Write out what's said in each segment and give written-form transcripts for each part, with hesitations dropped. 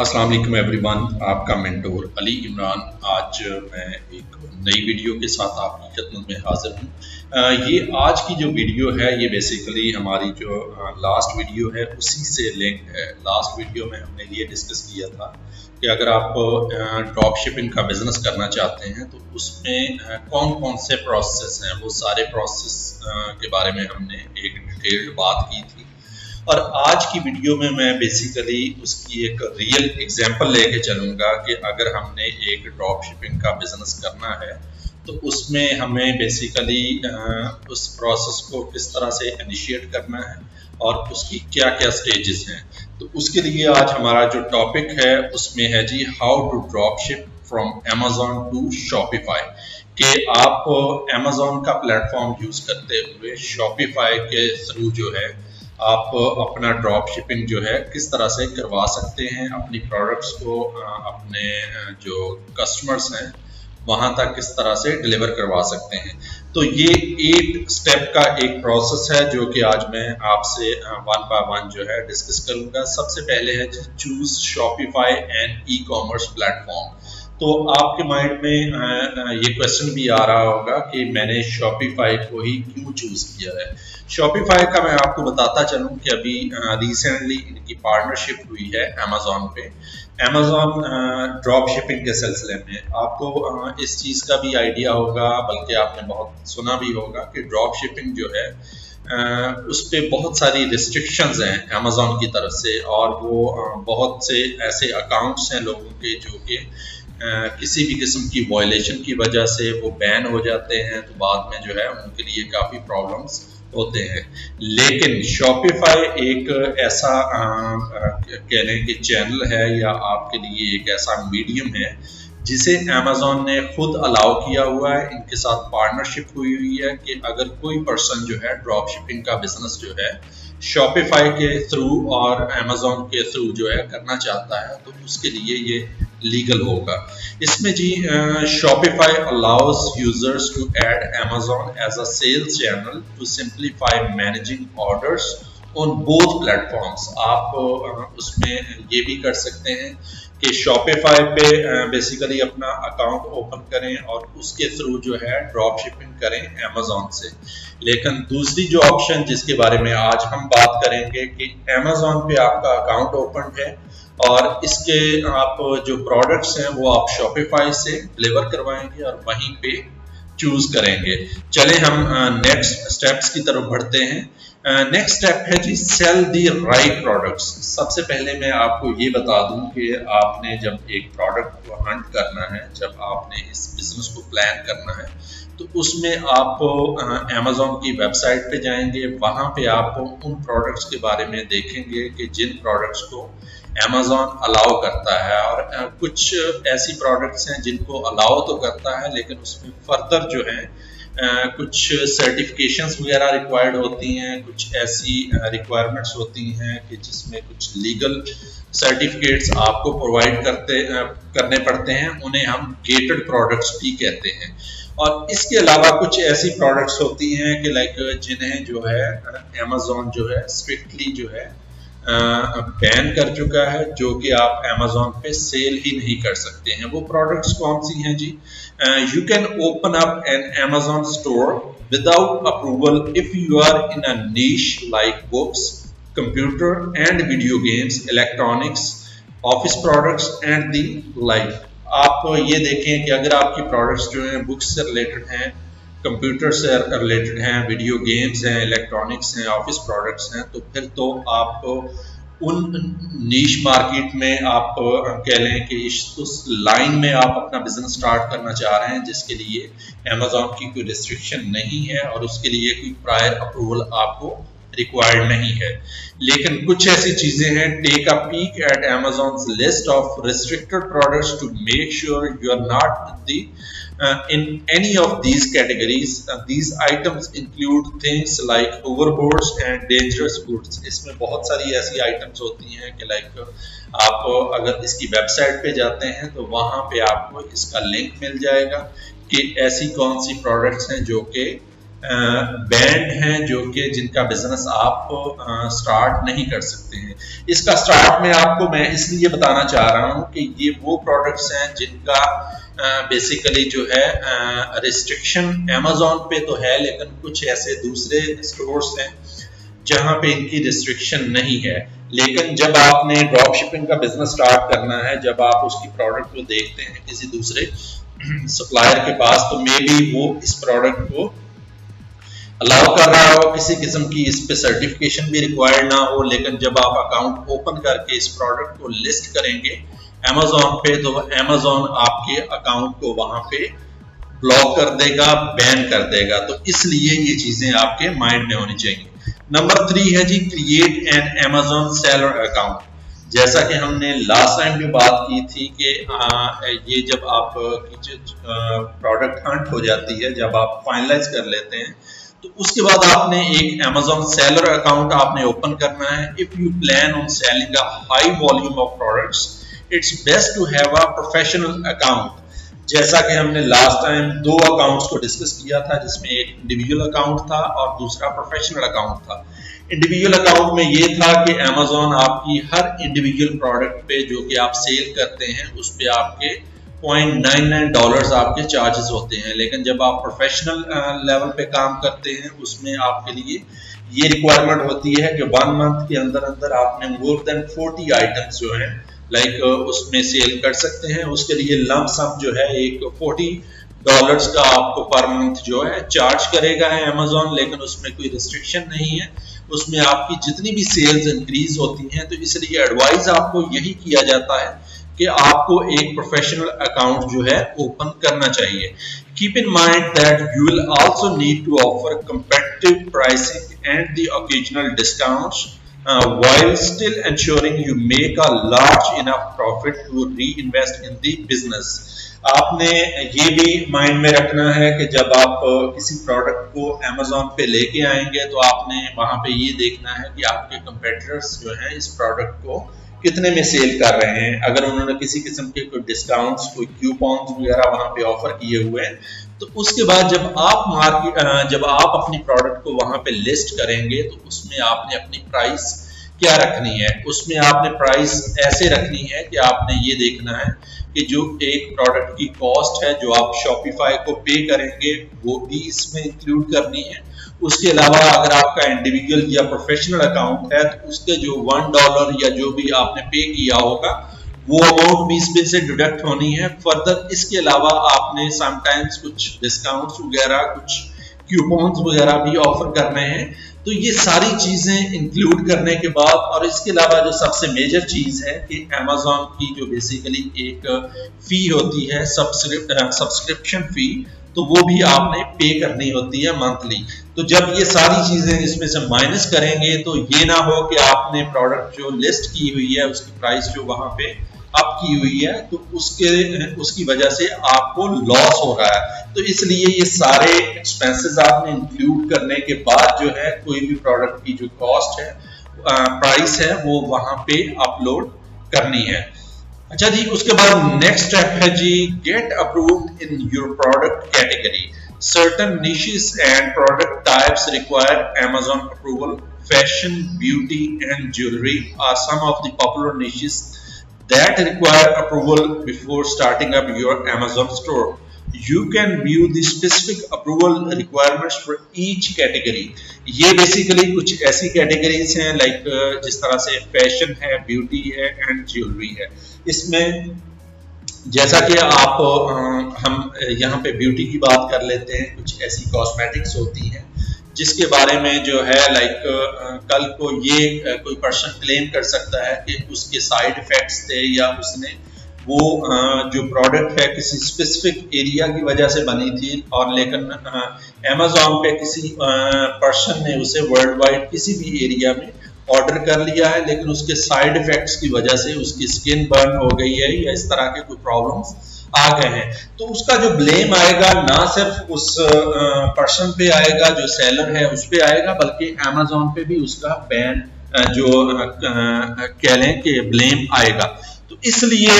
अस्सलाम वालेकुम एवरीवन, आपका मेंटोर अली इमरान। आज मैं एक नई वीडियो के साथ आपकी खिदमत में हाजिर हूँ। ये आज की जो वीडियो है ये बेसिकली हमारी जो लास्ट वीडियो है उसी से लिंक है। लास्ट वीडियो में हमने ये डिस्कस किया था कि अगर आप ड्रॉप शिपिंग का बिज़नेस करना चाहते हैं तो उसमें कौन कौन से प्रोसेस हैं, वो सारे प्रोसेस के बारे में हमने एक डिटेल्ड बात की थी। और आज की वीडियो में मैं बेसिकली उसकी एक रियल एग्जांपल लेके चलूँगा कि अगर हमने एक ड्रॉप शिपिंग का बिज़नेस करना है तो उसमें हमें बेसिकली उस प्रोसेस को किस तरह से इनिशिएट करना है और उसकी क्या क्या स्टेजेस हैं। तो उसके लिए आज हमारा जो टॉपिक है उसमें है जी how to drop ship from Amazon to Shopify, कि आप अमेज़न का प्लेटफॉर्म यूज़ करते हुए शॉपिफाई के थ्रू जो है आप अपना ड्रॉप शिपिंग जो है किस तरह से करवा सकते हैं, अपनी प्रोडक्ट्स को अपने जो कस्टमर्स हैं वहाँ तक किस तरह से डिलीवर करवा सकते हैं। तो ये 8 स्टेप का एक प्रोसेस है जो कि आज मैं आपसे वन बाय वन जो है डिस्कस करूँगा। सबसे पहले है choose Shopify and e commerce platform. तो आपके माइंड में ये क्वेश्चन भी आ रहा होगा कि मैंने शॉपिफाई को ही क्यों चूज किया है। शॉपिफाई का मैं आपको बताता चलूं कि अभी रिसेंटली इनकी पार्टनरशिप हुई है अमेज़न पे। अमेज़न ड्रॉप शिपिंग के सिलसिले में आपको इस चीज़ का भी आइडिया होगा, बल्कि आपने बहुत सुना भी होगा कि ड्रॉप शिपिंग जो है उस पर बहुत सारी रिस्ट्रिक्शंस हैं अमेज़न की तरफ से, और वो बहुत से ऐसे अकाउंट्स हैं लोगों के जो कि किसी भी किस्म की वायलेशन की वजह से वो बैन हो जाते हैं, तो बाद में जो है उनके लिए काफ़ी प्रॉब्लम्स होते हैं। लेकिन शॉपिफाई एक ऐसा कह लें कि चैनल है या आपके लिए एक ऐसा मीडियम है जिसे अमेज़न ने खुद अलाउ किया हुआ है। इनके साथ पार्टनरशिप हुई है कि अगर कोई पर्सन जो है ड्रॉप शिपिंग का बिजनेस जो है शॉपिफाई के थ्रू और अमेज़न के थ्रू जो है करना चाहता है तो उसके लिए ये लीगल होगा। इसमें जी Shopify allows users to add Amazon as a sales channel to simplify managing orders on both platforms. आप उसमें ये भी कर सकते हैं कि शॉपिफाई पे बेसिकली अपना अकाउंट ओपन करें और उसके थ्रू जो है ड्रॉप शिपिंग करें अमेज़न से। लेकिन दूसरी जो ऑप्शन जिसके बारे में आज हम बात करेंगे कि अमेज़न पे आपका अकाउंट ओपन है और इसके आप जो प्रोडक्ट्स हैं वो आप शॉपिफाई से डिलीवर करवाएंगे और वहीं पे चूज करेंगे। चले हम नेक्स्ट स्टेप्स की तरफ बढ़ते हैं। नेक्स्ट स्टेप है जी सेल दी राइट प्रोडक्ट्स। सबसे पहले मैं आपको ये बता दूं कि आपने जब एक प्रोडक्ट को हंट करना है, जब आपने इस बिजनेस को प्लान करना है तो उसमें आप अमेज़न की वेबसाइट पे जाएंगे, वहाँ पे आप उन प्रोडक्ट्स के बारे में देखेंगे कि जिन प्रोडक्ट्स को अमेज़न अलाउ करता है, और कुछ ऐसी प्रोडक्ट्स हैं जिनको अलाउ तो करता है लेकिन उसमें फर्दर जो है कुछ सर्टिफिकेशंस वगैरह रिक्वायर्ड होती हैं, कुछ ऐसी रिक्वायरमेंट्स होती हैं कि जिसमें कुछ लीगल सर्टिफिकेट्स आपको प्रोवाइड करने पड़ते हैं, उन्हें हम गेटेड प्रोडक्ट्स भी कहते हैं। और इसके अलावा कुछ ऐसी प्रोडक्ट्स होती हैं कि लाइक जिन्हें जो है अमेज़न जो है स्ट्रिक्टली जो है बैन कर चुका है, जो कि आप अमेज़न पे सेल ही नहीं कर सकते हैं। वो प्रोडक्ट्स कौन सी हैं जी? You can open up an Amazon store without approval if you are in a niche like books, computer and video games, electronics, office products and the like। आप ये देखें कि अगर आपकी प्रोडक्ट्स जो हैं बुक्स से रिलेटेड हैं, कंप्यूटर से रिलेटेड हैं, वीडियो गेम्स हैं, इलेक्ट्रॉनिक्स हैं, ऑफिस प्रोडक्ट्स हैं, तो फिर तो आप उन नीश मार्केट में आप कह लें कि उस लाइन में आप अपना बिजनेस स्टार्ट करना चाह रहे हैं जिसके लिए अमेज़न की कोई रिस्ट्रिक्शन नहीं है और उसके लिए कोई प्रायर अप्रूवल आपको रिक्वायर्ड नहीं है। लेकिन कुछ ऐसी चीजें हैं, take a peek at Amazon's list of restricted products to make sure you are not in any of these categories. These items include things like overboards and dangerous goods। इसमें बहुत सारी ऐसी आइटम्स होती हैं कि लाइक आप अगर इसकी वेबसाइट पे जाते हैं तो वहाँ पे आपको इसका लिंक मिल जाएगा कि ऐसी कौन सी प्रोडक्ट्स हैं जो कि बैंड हैं जो कि जिनका बिजनेस आप स्टार्ट नहीं कर सकते हैं। इसका स्टार्ट में आपको मैं इसलिए बताना चाह रहा हूं कि ये वो प्रोडक्ट्स हैं जिनका बेसिकली जो है रिस्ट्रिक्शन अमेज़न पे तो है, लेकिन कुछ ऐसे दूसरे स्टोर्स हैं जहां पे इनकी रिस्ट्रिक्शन नहीं है। लेकिन जब आपने ड्रॉप शिपिंग का बिजनेस स्टार्ट करना है, जब आप उसकी प्रोडक्ट को देखते हैं किसी दूसरे सप्लायर के पास, तो मे बी वो इस प्रोडक्ट को अलाउ कर रहा हो, किसी किस्म की इस पे सर्टिफिकेशन भी रिक्वायर्ड ना हो, लेकिन जब आप अकाउंट ओपन करके इस प्रोडक्ट को लिस्ट करेंगे अमेज़न पे, तो अमेज़न आपके अकाउंट को वहां पे ब्लॉक कर देगा, बैन कर देगा। तो इसलिए ये चीजें आपके माइंड में होनी चाहिए। नंबर 3 है जी, create an Amazon seller account. जैसा कि हमने लास्ट टाइम भी बात की थी कि ये जब आप प्रोडक्ट हंट हो जाती है, जब आप फाइनलाइज कर लेते हैं, तो उसके बाद आपने एक अमेज़न सेलर अकाउंट आपने ओपन करना है। If you plan on selling a high volume of products, it's best to have a professional account. जैसा कि हमने लास्ट टाइम 2 अकाउंट्स को डिस्कस किया था, जिसमें एक इंडिविजुअल अकाउंट था और दूसरा प्रोफेशनल अकाउंट था। इंडिविजुअल अकाउंट में ये था कि अमेज़न आपकी हर इंडिविजुअल प्रोडक्ट पे जो कि आप सेल करते हैं उस पे आपके $0.99 आपके चार्जेस होते हैं। लेकिन जब आप प्रोफेशनल लेवल पे काम करते हैं, उसमें आपके लिए ये रिक्वायरमेंट होती है कि 1 मंथ के अंदर अंदर आपने मोर देन 40 आइटम्स जो हैं उसमें सेल कर सकते हैं। उसके लिए लंप सम जो है एक $40 का आपको पर मंथ जो है चार्ज करेगा है अमेज़न, लेकिन उसमें कोई रिस्ट्रिक्शन नहीं है। उसमें आपकी जितनी भी सेल्स इंक्रीज होती हैं, तो इसलिए एडवाइस आपको यही किया जाता है कि आपको एक प्रोफेशनल अकाउंट जो है ओपन करना चाहिए। Keep in mind that you will also need to offer competitive pricing and the occasional discounts while still ensuring you make a large enough profit to reinvest in the business। आपने ये भी mind में रखना है कि जब आप किसी प्रोडक्ट को अमेज़न पे लेके आएंगे, तो आपने वहां पे ये देखना है कि आपके कंपेटिटर्स जो हैं इस प्रोडक्ट को कितने में सेल कर रहे हैं। अगर उन्होंने किसी किस्म के कोई डिस्काउंट्स, कोई कूपन्स वगैरह वहां पे ऑफर किए हुए हैं, तो उसके बाद जब आप अपनी प्रोडक्ट को वहां पे लिस्ट करेंगे, तो उसमें आपने अपनी प्राइस क्या रखनी है। उसमें आपने प्राइस ऐसे रखनी है कि आपने ये देखना है कि जो एक प्रोडक्ट की कॉस्ट है जो आप शॉपिफाई को पे करेंगे, वो भी इसमें इंक्लूड करनी है। उसके अलावा अगर आपका इंडिविजुअल या प्रोफेशनल अकाउंट है, तो उसके जो $1 या जो भी आपने पे किया होगा, वो अमाउंट भी इसमें से डिडक्ट होनी है। फर्दर इसके अलावा आपने समटाइम्स कुछ डिस्काउंट्स वगैरह, कुछ कूपन्स वगैरह भी ऑफर करने हैं। तो ये सारी चीजें इंक्लूड करने के बाद, और इसके अलावा जो सबसे मेजर चीज है कि अमेज़न की जो बेसिकली एक फी होती है, सब्सक्रिप्शन फी, तो वो भी आपने पे करनी होती है मंथली। तो जब ये सारी चीजें इसमें से माइनस करेंगे, तो ये ना हो कि आपने प्रोडक्ट जो लिस्ट की हुई है उसकी प्राइस जो वहां पे अप की हुई है, तो उसकी वजह से आपको लॉस हो रहा है। तो इसलिए ये सारे एक्सपेंसेस आपने इंक्लूड करने के बाद जो है कोई भी प्रोडक्ट की जो कॉस्ट है, प्राइस है, वो वहां पे अपलोड करनी है। अच्छा जी, उसके बाद नेक्स्ट स्टेप है जी, get approved in your product category. Certain niches and product types require Amazon approval. Fashion, beauty, and jewelry are some of the popular niches that require approval before starting up your Amazon store. You can view the specific approval requirements for each category. ये basically कुछ ऐसी categories हैं जिस तरह से fashion है, beauty है and jewellery है। इसमें जैसा कि हम यहाँ पे ब्यूटी की बात कर लेते हैं, कुछ ऐसी कॉस्मेटिक्स होती हैं जिसके बारे में जो है कल को ये कोई पर्सन क्लेम कर सकता है कि उसके साइड इफेक्ट्स थे, या उसने वो जो प्रोडक्ट है किसी स्पेसिफिक एरिया की वजह से बनी थी, और लेकिन अमेज़न पे किसी पर्सन ने उसे वर्ल्ड वाइड किसी भी एरिया में ऑर्डर कर लिया है, लेकिन उसके साइड इफेक्ट्स की वजह से उसकी स्किन बर्न हो गई है या इस तरह के कोई प्रॉब्लम्स आ गए हैं, तो उसका जो ब्लेम आएगा ना सिर्फ उस पर्सन पे आएगा जो सेलर है उस पे आएगा, बल्कि अमेज़न पे भी उसका बैन जो कह लें कि ब्लेम आएगा। तो इसलिए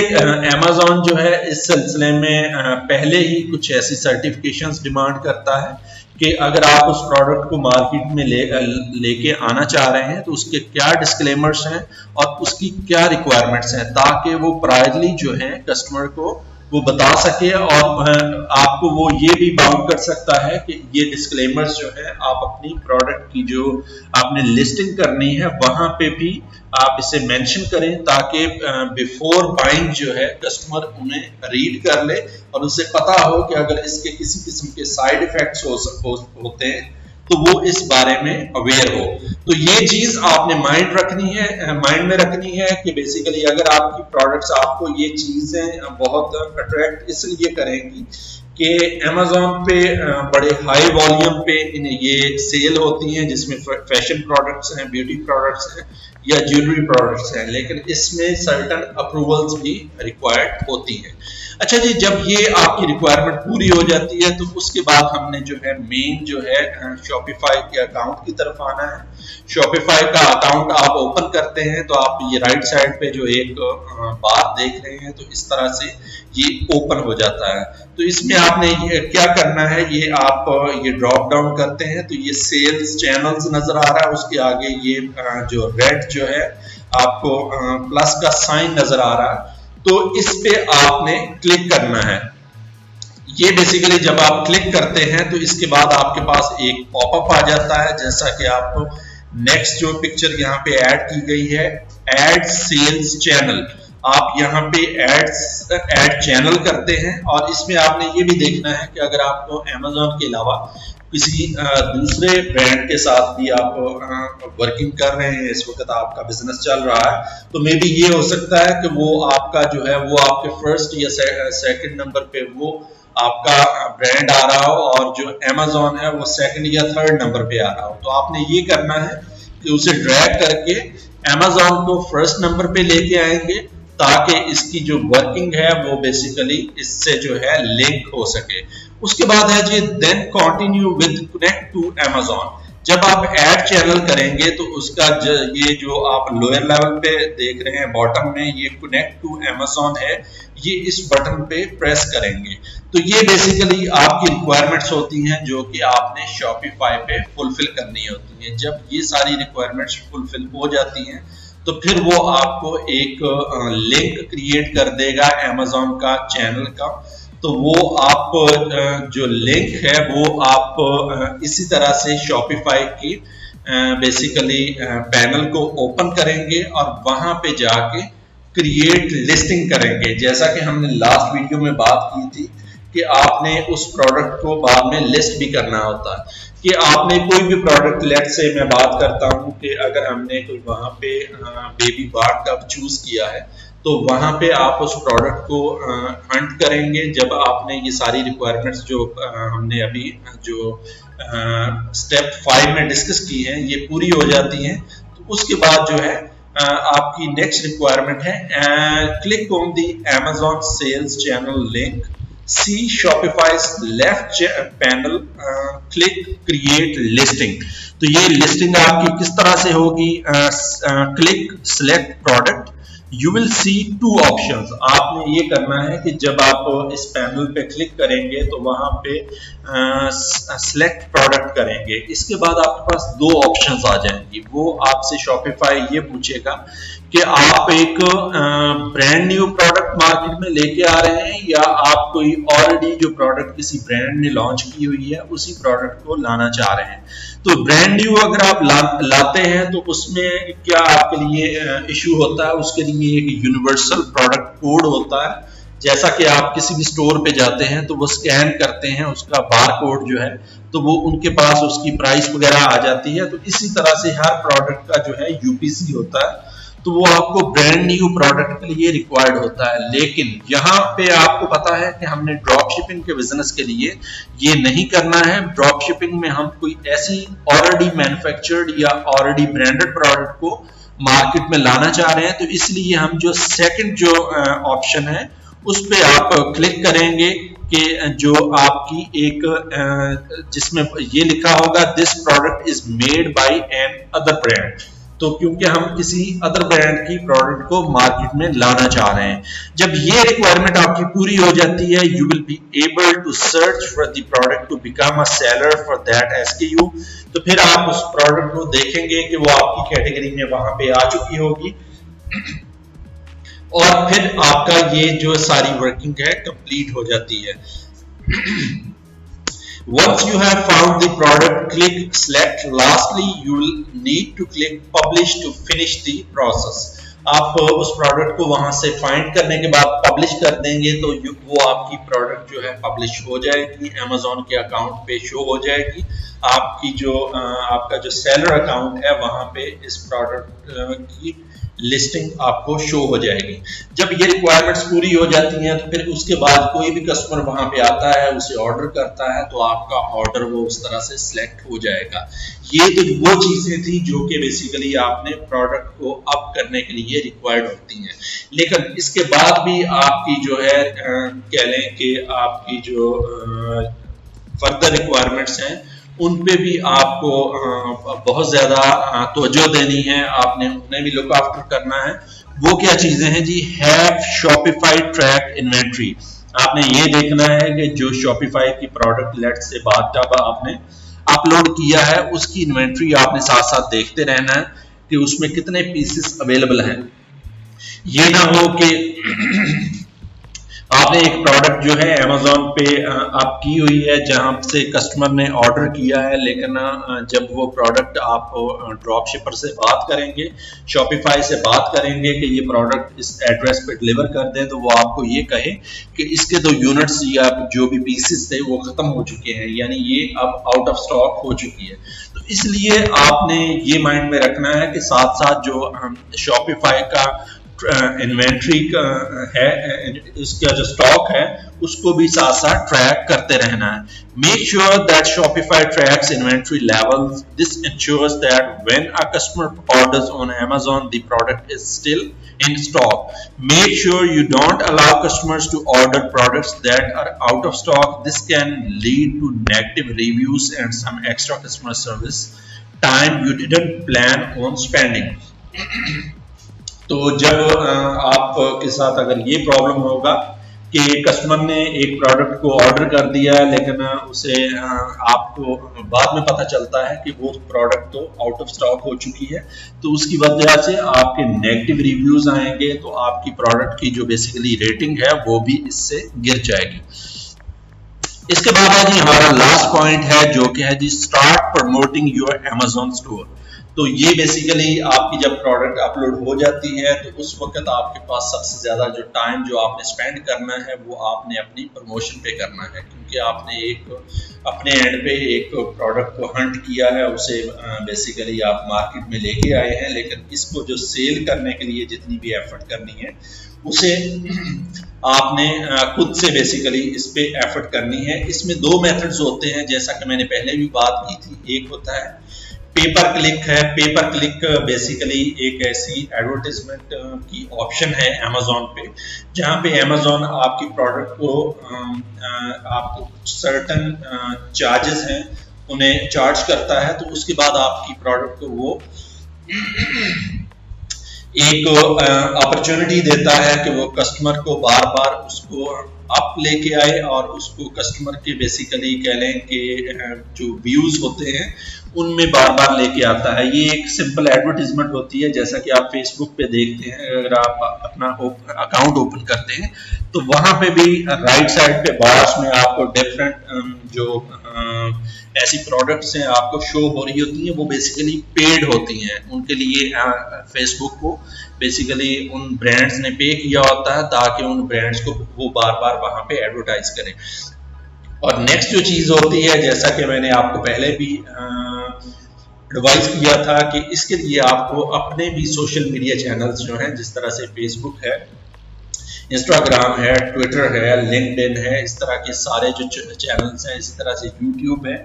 अमेज़न जो है इस सिलसिले में पहले ही कुछ ऐसी सर्टिफिकेशंस डिमांड करता है कि अगर आप उस प्रोडक्ट को मार्केट में लेके आना चाह रहे हैं तो उसके क्या डिस्क्लेमर्स हैं और उसकी क्या रिक्वायरमेंट्स हैं, ताकि वो प्रायरली जो है कस्टमर को वो बता सके और आपको वो ये भी बाउंड कर सकता है कि ये डिस्क्लेमर्स जो है आप अपनी प्रोडक्ट की जो आपने लिस्टिंग करनी है वहां पे भी आप इसे मेंशन करें, ताकि बिफोर बाइंग जो है कस्टमर उन्हें रीड कर ले और उसे पता हो कि अगर इसके किसी किस्म के साइड इफेक्ट्स होते हैं तो वो इस बारे में अवेयर हो। तो ये चीज आपने माइंड में रखनी है कि बेसिकली अगर आपकी प्रोडक्ट्स आपको ये चीजें बहुत अट्रैक्ट इसलिए करेंगी कि Amazon पे बड़े हाई वॉल्यूम पे ये सेल होती हैं, जिसमें फैशन प्रोडक्ट्स हैं, ब्यूटी प्रोडक्ट्स हैं या ज्वेलरी प्रोडक्ट्स हैं, लेकिन इसमें सर्टन अप्रूवल्स भी रिक्वायर्ड होती हैं। अच्छा जी, जब ये आपकी रिक्वायरमेंट पूरी हो जाती है तो उसके बाद हमने जो है मेन जो है शॉपिफाई के अकाउंट की तरफ आना है। शॉपिफाई का अकाउंट आप ओपन करते हैं तो आप ये राइट साइड पे जो एक बार देख रहे हैं, तो इस तरह से ये ओपन हो जाता है। तो इसमें आपने क्या करना है, ये आप ये ड्रॉप डाउन करते हैं तो ये सेल्स चैनल्स नजर आ रहा है, उसके आगे ये जो रेड जो है आपको प्लस का साइन नजर आ रहा है, तो इस पे आपने क्लिक करना है। ये बेसिकली जब आप क्लिक करते हैं तो इसके बाद आपके पास एक पॉपअप आ जाता है, जैसा कि आपको नेक्स्ट जो पिक्चर यहाँ पे ऐड की गई है, ऐड सेल्स चैनल। आप यहाँ पे ऐड चैनल करते हैं और इसमें आपने ये भी देखना है कि अगर आपको Amazon के अलावा किसी दूसरे ब्रांड के साथ भी आप वर्किंग कर रहे हैं, इस वक्त आपका बिजनेस चल रहा है, तो मे बी ये हो सकता है कि वो आपका जो है वो आपके फर्स्ट या सेकंड नंबर पे वो आपका ब्रांड आ रहा हो और जो Amazon है वो सेकंड या थर्ड नंबर पे आ रहा हो। तो आपने ये करना है कि उसे ड्रैग करके Amazon को फर्स्ट नंबर पे लेके आएंगे, ताकि इसकी जो वर्किंग है वो बेसिकली इससे जो है लिंक हो सके। उसके बाद है जी then continue with connect to Amazon। जब आप ऐड चैनल करेंगे तो उसका ये जो आप लोअर लेवल पे देख रहे हैं बॉटम में ये कनेक्ट टू Amazon है, ये इस बटन पे प्रेस करेंगे। तो ये बेसिकली आपकी रिक्वायरमेंट्स होती हैं जो कि आपने शॉपिफाई पे फुलफिल करनी होती है। जब ये सारी रिक्वायरमेंट्स फुलफिल हो जाती हैं तो फिर वो आपको एक लिंक क्रिएट कर देगा Amazon का चैनल का। तो वो आप जो लिंक है वो आप इसी तरह से शॉपिफाई की बेसिकली पैनल को ओपन करेंगे और वहां पे जाके क्रिएट लिस्टिंग करेंगे। जैसा कि हमने लास्ट वीडियो में बात की थी कि आपने उस प्रोडक्ट को बाद में लिस्ट भी करना होता है, कि आपने कोई भी प्रोडक्ट, लेट से मैं बात करता हूं कि अगर हमने कोई वहां पे बेबी बाथ टब चूज किया है तो वहां पे आप उस प्रोडक्ट को हंट करेंगे। जब आपने ये सारी रिक्वायरमेंट्स जो हमने अभी जो स्टेप 5 में डिस्कस की हैं ये पूरी हो जाती हैं, तो उसके बाद जो है आपकी नेक्स्ट रिक्वायरमेंट है click on the Amazon sales channel link, see Shopify's left panel, click create listing. तो ये लिस्टिंग आपकी किस तरह से होगी, click select product, you will see 2 options. आपने ये करना है कि जब आप इस पैनल पे क्लिक करेंगे तो वहां पे सिलेक्ट प्रोडक्ट करेंगे, इसके बाद आपके पास 2 ऑप्शंस आ जाएंगी। वो आपसे शॉपिफाई ये पूछेगा कि आप एक ब्रांड न्यू प्रोडक्ट मार्केट में लेके आ रहे हैं या आप कोई ऑलरेडी जो प्रोडक्ट किसी ब्रांड ने लॉन्च की हुई है उसी प्रोडक्ट को लाना चाह रहे हैं। तो ब्रांड न्यू अगर आप लाते हैं तो उसमें क्या आपके लिए इशू होता है, उसके लिए एक यूनिवर्सल प्रोडक्ट कोड होता है। जैसा कि आप किसी भी स्टोर पे जाते हैं तो वो स्कैन करते हैं उसका बार कोड जो है, तो वो उनके पास उसकी प्राइस वगैरह आ जाती है। तो इसी तरह से हर प्रोडक्ट का जो है यूपीसी होता है, तो वो आपको ब्रांड न्यू प्रोडक्ट के लिए रिक्वायर्ड होता है। लेकिन यहाँ पे आपको पता है कि हमने ड्रॉप शिपिंग के बिजनेस के लिए ये नहीं करना है। ड्रॉप शिपिंग में हम कोई ऐसी ऑलरेडी मैन्युफैक्चर्ड या ऑलरेडी ब्रांडेड प्रोडक्ट को मार्केट में लाना चाह रहे हैं, तो इसलिए हम जो सेकंड जो ऑप्शन है उस पे आप क्लिक करेंगे कि जो आपकी एक जिसमें ये लिखा होगा this product is made by another brand. तो क्योंकि हम किसी अदर ब्रांड की प्रोडक्ट को मार्केट में लाना चाह रहे हैं। जब ये रिक्वायरमेंट आपकी पूरी हो जाती है, you will be able to search for the product to become a seller for that SKU। तो फिर आप उस प्रोडक्ट को देखेंगे कि वो आपकी कैटेगरी में वहां पे आ चुकी होगी और फिर आपका ये जो सारी वर्किंग है कंप्लीट हो जाती है। Once you have found the product, click select. Lastly, you will need to click publish to finish the process. आप उस प्रोडक्ट को वहां से फाइंड करने के बाद पब्लिश कर देंगे तो वो आपकी प्रोडक्ट जो है पब्लिश हो जाएगी, Amazon के अकाउंट पे शो हो जाएगी। आपकी जो आपका जो सेलर अकाउंट है वहां पे इस प्रोडक्ट की लिस्टिंग आपको शो हो जाएगी। जब ये रिक्वायरमेंट्स पूरी हो जाती हैं तो फिर उसके बाद कोई भी कस्टमर वहां पे आता है, उसे ऑर्डर करता है तो आपका ऑर्डर वो उस तरह से सिलेक्ट हो जाएगा। ये तो वो चीजें थी जो कि बेसिकली आपने प्रोडक्ट को अप करने के लिए रिक्वायर्ड होती हैं। लेकिन इसके बाद भी आपकी जो है कह लें कि आपकी जो फर्दर रिक्वायरमेंट्स हैं उन पे भी आपको बहुत ज्यादा तवज्जो देनी है, आपने उन्हें भी लुक आफ्टर करना है। वो क्या चीजें हैं जी? Have Shopify track inventory. आपने ये देखना है कि जो शॉपिफाई की प्रोडक्ट लेट से बाथटब आपने अपलोड किया है उसकी इन्वेंट्री आपने साथ साथ देखते रहना है कि उसमें कितने पीसेस अवेलेबल हैं। ये ना हो कि आपने एक प्रोडक्ट जो है Amazon पे आप की हुई है जहां से कस्टमर ने ऑर्डर किया है, लेकिन जब वो प्रोडक्ट आप ड्रॉप शिपर से बात करेंगे, शॉपिफाई से बात करेंगे कि ये प्रोडक्ट इस एड्रेस पे डिलीवर कर दें, तो वो आपको ये कहे कि इसके 2 यूनिट्स या जो भी पीसेस थे वो खत्म हो चुके हैं, यानी ये अब आउट ऑफ स्टॉक हो चुकी है। तो इसलिए आपने ये माइंड में रखना है कि साथ साथ जो शॉपिफाई का इन्वेंट्री का है, इसका जो स्टॉक है उसको भी साथ साथ ट्रैक करते रहना है। Make sure that Shopify tracks inventory levels. This ensures that when a customer orders on Amazon the product is still in stock. Make sure you don't allow customers to order products that are out of stock. This can lead to negative reviews and some extra customer service time you didn't plan on spending. तो जब आपके साथ अगर ये problem होगा कि customer ने एक प्रोडक्ट को ऑर्डर कर दिया है लेकिन उसे आपको बाद में पता चलता है कि वो प्रोडक्ट तो आउट ऑफ स्टॉक हो चुकी है, तो उसकी वजह से आपके नेगेटिव रिव्यूज आएंगे, तो आपकी प्रोडक्ट की जो बेसिकली रेटिंग है वो भी इससे गिर जाएगी। इसके बाद है जी हमारा लास्ट पॉइंट है जो कि है जी start promoting your Amazon store. तो ये बेसिकली आपकी जब प्रोडक्ट अपलोड हो जाती है तो उस वक्त आपके पास सबसे ज्यादा जो टाइम जो आपने स्पेंड करना है वो आपने अपनी प्रमोशन पे करना है, क्योंकि आपने एक अपने एंड पे एक प्रोडक्ट को हंट किया है, उसे बेसिकली आप मार्केट में लेके आए हैं, लेकिन इसको जो सेल करने के लिए जितनी भी एफर्ट करनी है उसे आपने खुद से बेसिकली इस पे एफर्ट करनी है। इसमें 2 मेथड्स होते हैं, जैसा कि मैंने पहले भी बात की थी। एक होता है पेपर क्लिक है। पेपर क्लिक बेसिकली एक ऐसी एडवर्टाइजमेंट की ऑप्शन है Amazon पे, जहां पे Amazon आपकी प्रोडक्ट को आपको सर्टन चार्जेस हैं उन्हें चार्ज करता है, तो उसके बाद आपकी प्रोडक्ट को वो एक अपॉर्चुनिटी देता है कि वो कस्टमर को बार बार उसको अप लेके आए और उसको कस्टमर के बेसिकली कह लें कि जो व्यूज होते हैं उनमें बार बार लेके आता है। ये एक सिंपल एडवर्टाइजमेंट होती है, जैसा कि आप फेसबुक पे देखते हैं, अगर आप अपना अकाउंट ओपन करते हैं तो वहां पे भी राइट साइड पे बार्स में आपको डिफरेंट जो ऐसी प्रोडक्ट्स हैं आपको शो हो रही होती हैं, वो बेसिकली पेड होती हैं। उनके लिए फेसबुक को बेसिकली उन ब्रांड्स ने पे किया होता है ताकि उन ब्रांड्स को वो बार बार वहां पे एडवर्टाइज करें। और नेक्स्ट जो चीज होती है, जैसा कि मैंने आपको पहले भी एडवाइस किया था कि इसके लिए आपको अपने भी सोशल मीडिया चैनल्स जो हैं, जिस तरह से फेसबुक है, इंस्टाग्राम है, ट्विटर है, लिंक्डइन है, इस तरह के सारे जो चैनल्स हैं, इसी तरह से यूट्यूब है,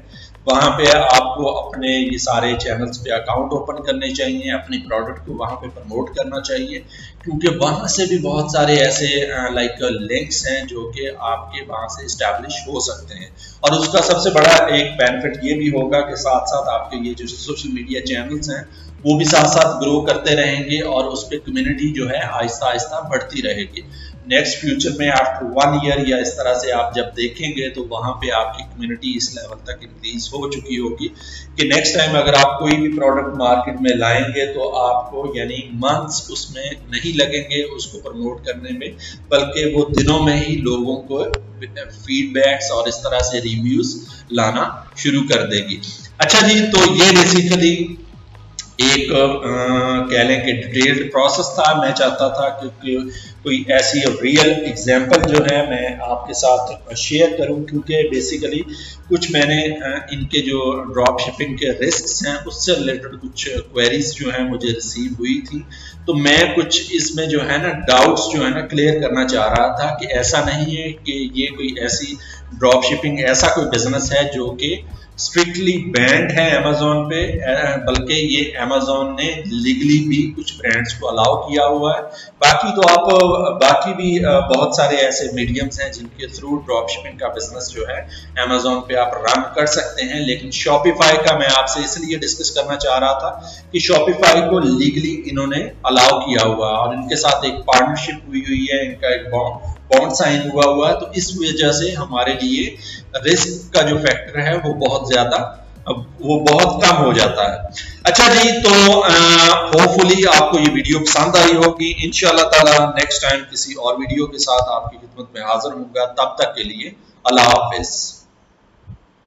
वहाँ पे आपको अपने ये सारे चैनल्स पे अकाउंट ओपन करने चाहिए, अपने प्रोडक्ट को वहाँ पे प्रमोट करना चाहिए, क्योंकि वहाँ से भी बहुत सारे ऐसे लाइक लिंक्स हैं जो कि आपके वहाँ से इस्टेब्लिश हो सकते हैं। और उसका सबसे बड़ा एक बेनिफिट ये भी होगा कि साथ साथ आपके ये जो सोशल मीडिया चैनल्स हैं वो भी साथ साथ ग्रो करते रहेंगे और उस पर कम्युनिटी जो है आहिस्ता आहिस्ता बढ़ती रहेगी। नेक्स्ट फ्यूचर में आफ्टर 1 ईयर या इस तरह से आप जब देखेंगे तो वहां पे आपकी कम्युनिटी इस लेवल तक इंक्रीज हो चुकी होगी कि नेक्स्ट टाइम अगर आप कोई भी प्रोडक्ट मार्केट में लाएंगे तो आपको यानी मंथ्स उसमें नहीं लगेंगे उसको प्रमोट करने में, बल्कि वो दिनों में ही लोगों को फीडबैक्स और इस तरह से रिव्यूज लाना शुरू कर देगी। अच्छा जी, तो ये बेसिकली एक कह लें कि डिटेल्ड प्रोसेस था। मैं चाहता था कि कोई ऐसी रियल एग्जांपल जो है मैं आपके साथ शेयर करूं, क्योंकि बेसिकली कुछ मैंने इनके जो ड्रॉप शिपिंग के रिस्क्स हैं उससे रिलेटेड कुछ क्वेरीज जो हैं मुझे रिसीव हुई थी, तो मैं कुछ इसमें जो है ना डाउट्स जो है ना क्लियर करना चाह रहा था कि ऐसा नहीं है कि ये कोई ऐसी ड्रॉप शिपिंग ऐसा कोई बिजनेस है जो कि स्ट्रिक्टली बैंड है अमेजोन पे, बल्कि ये अमेजोन ने लीगली भी कुछ ब्रांड्स को अलाउ किया हुआ है। बाकी तो आप बाकी भी बहुत सारे ऐसे मीडियम्स हैं जिनके थ्रू ड्रॉप शिपिंग का बिजनेस जो है अमेजोन पे आप रन कर सकते हैं, लेकिन शॉपिफाई का मैं आपसे इसलिए डिस्कस करना चाह रहा था कि शॉपिफाई को लीगली इन्होंने अलाउ किया हुआ है और इनके साथ एक पार्टनरशिप हुई है, इनका एक बॉन्ड साइन हुआ है, तो इस वजह से हमारे लिए रिस्क का जो फैक्टर है वो बहुत कम हो जाता है। अच्छा जी, तो होपफुली आपको ये वीडियो पसंद आई होगी। इंशाल्लाह ताला नेक्स्ट टाइम किसी और वीडियो के साथ आपकी खिदमत में हाजिर होऊंगा। तब तक के लिए अल्लाह हाफिज।